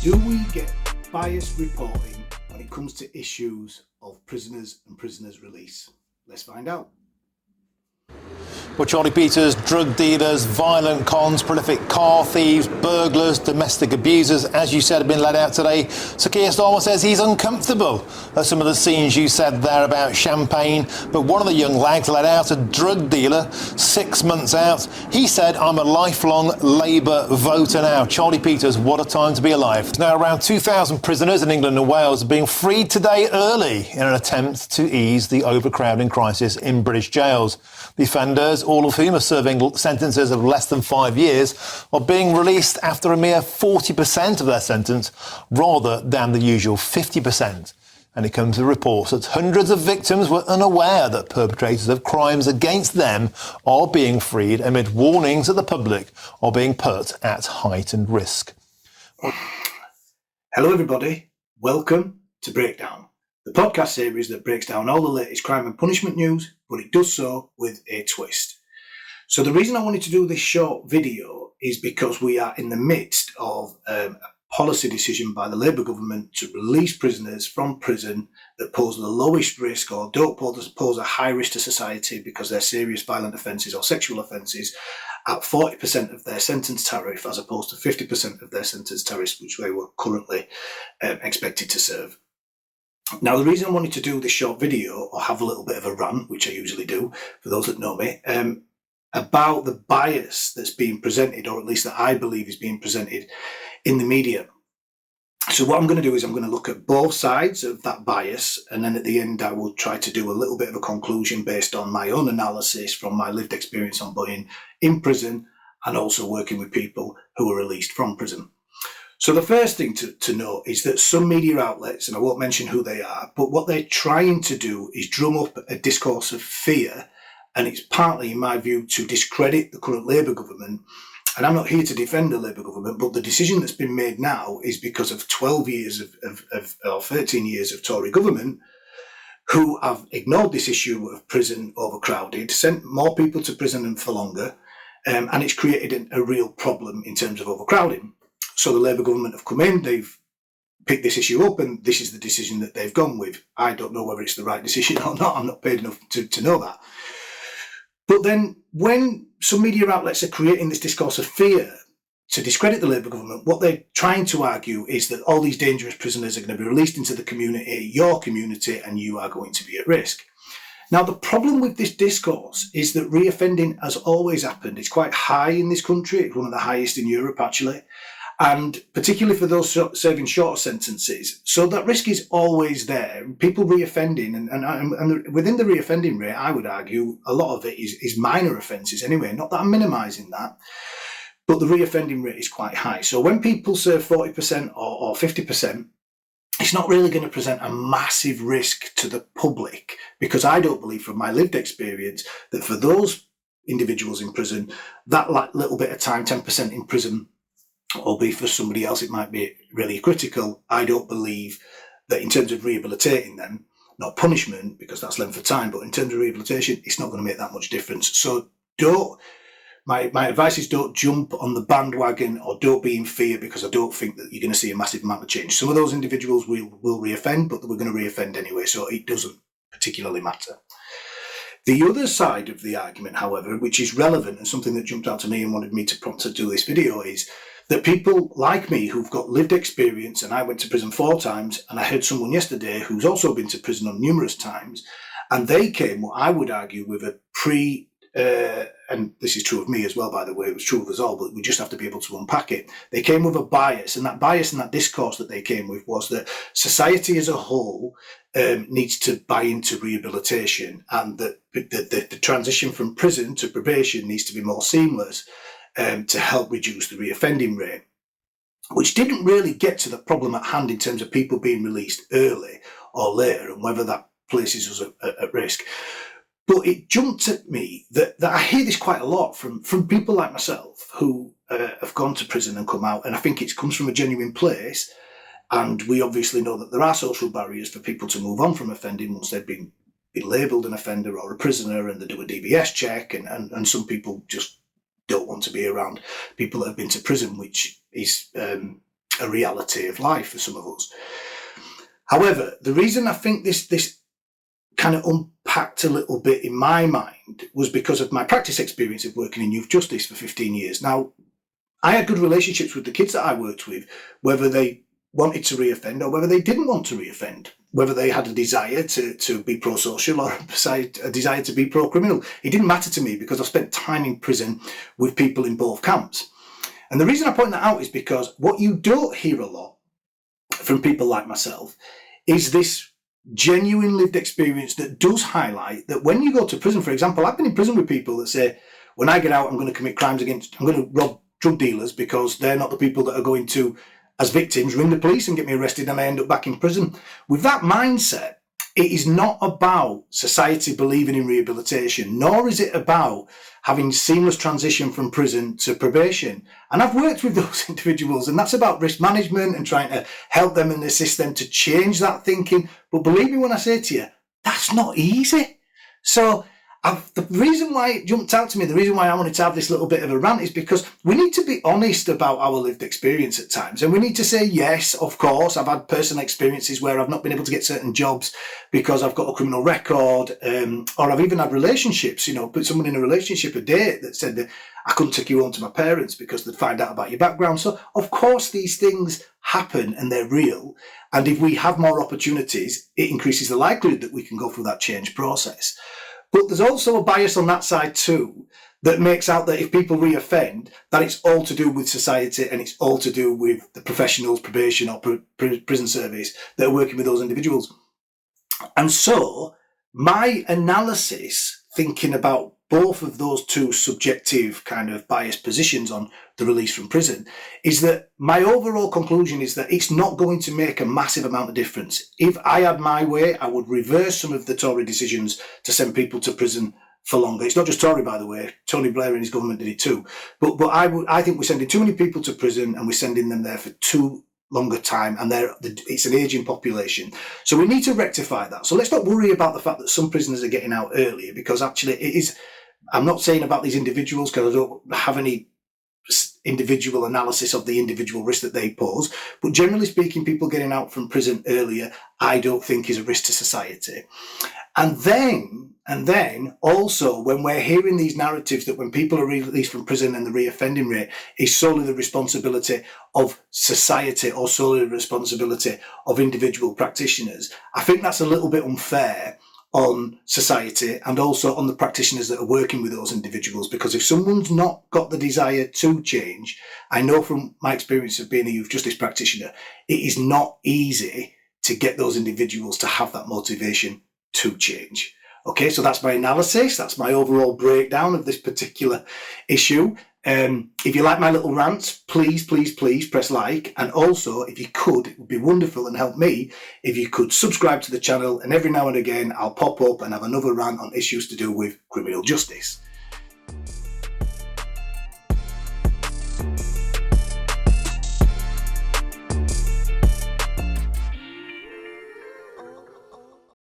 Do we get biased reporting when it comes to issues of prisoners and prisoners' release? Let's find out. Well, Charlie Peters, drug dealers, violent cons, prolific car thieves, burglars, domestic abusers, as you said, have been let out today. So Keir Starmer says he's uncomfortable at some of the scenes you said there about Champagne. But one of the young lags let out, a drug dealer, 6 months out. He said, I'm a lifelong Labour voter now. Charlie Peters, what a time to be alive. Now, around 2,000 prisoners in England and Wales are being freed today early in an attempt to ease the overcrowding crisis in British jails. The offenders, all of whom are serving sentences of less than 5 years, are being released after a mere 40% of their sentence rather than the usual 50%. And it comes with reports that hundreds of victims were unaware that perpetrators of crimes against them are being freed amid warnings that the public are being put at heightened risk. Hello everybody, welcome to Breakdown, the podcast series that breaks down all the latest crime and punishment news, but it does so with a twist. So the reason I wanted to do this short video is because we are in the midst of a policy decision by the Labour government to release prisoners from prison that pose the lowest risk or don't pose a high risk to society because they're serious violent offences or sexual offences at 40% of their sentence tariff as opposed to 50% of their sentence tariff, which they were currently expected to serve. Now, the reason I wanted to do this short video, or have a little bit of a rant, which I usually do, for those that know me, about the bias that's being presented, or at least that I believe is being presented in the media. So what I'm going to do is I'm going to look at both sides of that bias, and then at the end I will try to do a little bit of a conclusion based on my own analysis from my lived experience on being in prison and also working with people who are released from prison. So the first thing to note is that some media outlets, and I won't mention who they are, but what they're trying to do is drum up a discourse of fear, and it's partly, in my view, to discredit the current Labour government. And I'm not here to defend the Labour government, but the decision that's been made now is because of 12 years or 13 years of Tory government who have ignored this issue of prison overcrowded, sent more people to prison and for longer, and it's created a real problem in terms of overcrowding. So the Labour government have come in, they've picked this issue up, and this is the decision that they've gone with. I don't know whether it's the right decision or not. I'm not paid enough to know that. But then when some media outlets are creating this discourse of fear to discredit the Labour government, what they're trying to argue is that all these dangerous prisoners are going to be released into the community, your community, and you are going to be at risk. Now, the problem with this discourse is that reoffending has always happened. It's quite high in this country. It's one of the highest in Europe, actually. And particularly for those serving shorter sentences. So that risk is always there. People reoffending, and within the reoffending rate, I would argue a lot of it is minor offences anyway. Not that I'm minimising that, but the reoffending rate is quite high. So when people serve 40% or 50%, it's not really going to present a massive risk to the public, because I don't believe from my lived experience that for those individuals in prison, that little bit of time, 10% in prison, albeit for somebody else it might be really critical, I don't believe that in terms of rehabilitating them, not punishment, because that's length of time, but in terms of rehabilitation, it's not going to make that much difference. So my advice is don't jump on the bandwagon or don't be in fear, because I don't think that you're going to see a massive amount of change. Some of those individuals will reoffend, but we're going to reoffend anyway, so it doesn't particularly matter. The other side of the argument, however, which is relevant and something that jumped out to me and wanted me to prompt to do this video, is that people like me who've got lived experience, and I went to prison 4 times, and I heard someone yesterday who's also been to prison on numerous times, and they came, what I would argue, with a and this is true of me as well, by the way, it was true of us all, but we just have to be able to unpack it. They came with a bias, and that bias and that discourse that they came with was that society as a whole needs to buy into rehabilitation, and that the transition from prison to probation needs to be more seamless to help reduce the reoffending rate, which didn't really get to the problem at hand in terms of people being released early or later and whether that places us at risk. But it jumped at me that I hear this quite a lot from people like myself who have gone to prison and come out, and I think it comes from a genuine place. And we obviously know that there are social barriers for people to move on from offending once they've been labelled an offender or a prisoner, and they do a DBS check, and some people just don't want to be around people that have been to prison, which is a a reality of life for some of us. However, the reason I think this kind of unpacked a little bit in my mind was because of my practice experience of working in youth justice for 15 years. Now, I had good relationships with the kids that I worked with, whether they wanted to reoffend or whether they didn't want to reoffend, whether they had a desire to be pro-social or a desire to be pro-criminal. It didn't matter to me because I spent time in prison with people in both camps. And the reason I point that out is because what you don't hear a lot from people like myself is this genuine lived experience that does highlight that when you go to prison, for example, I've been in prison with people that say, when I get out, I'm going to commit crimes I'm going to rob drug dealers because they're not the people that are going to, as victims, ring the police and get me arrested and I end up back in prison. With that mindset, it is not about society believing in rehabilitation, nor is it about having seamless transition from prison to probation. And I've worked with those individuals, and that's about risk management and trying to help them and assist them to change that thinking. But believe me when I say to you, that's not easy. So the reason why it jumped out to me, the reason why I wanted to have this little bit of a rant is because we need to be honest about our lived experience at times. And we need to say, yes, of course, I've had personal experiences where I've not been able to get certain jobs because I've got a criminal record, or I've even had relationships, put someone in a relationship, a date that said that I couldn't take you home to my parents because they'd find out about your background. So, of course, these things happen and they're real. And if we have more opportunities, it increases the likelihood that we can go through that change process. But there's also a bias on that side too that makes out that if people reoffend, that it's all to do with society and it's all to do with the professionals, probation or prison service that are working with those individuals. And so my analysis, thinking about both of those two subjective kind of biased positions on the release from prison, is that my overall conclusion is that it's not going to make a massive amount of difference. If I had my way, I would reverse some of the Tory decisions to send people to prison for longer. It's not just Tory, by the way. Tony Blair and his government did it too. But I think we're sending too many people to prison and we're sending them there for too longer time, and it's an aging population. So we need to rectify that. So let's not worry about the fact that some prisoners are getting out earlier, because actually it is, I'm not saying about these individuals because I don't have any individual analysis of the individual risk that they pose, but generally speaking, people getting out from prison earlier, I don't think is a risk to society. And then also when we're hearing these narratives that when people are released from prison and the reoffending rate is solely the responsibility of society or solely the responsibility of individual practitioners, I think that's a little bit unfair on society and also on the practitioners that are working with those individuals, because if someone's not got the desire to change, I know from my experience of being a youth justice practitioner, it is not easy to get those individuals to have that motivation to change. Okay, so that's my analysis. That's my overall breakdown of this particular issue. If you like my little rants, please press like. And also, if you could, it would be wonderful and help me if you could subscribe to the channel. And every now and again, I'll pop up and have another rant on issues to do with criminal justice.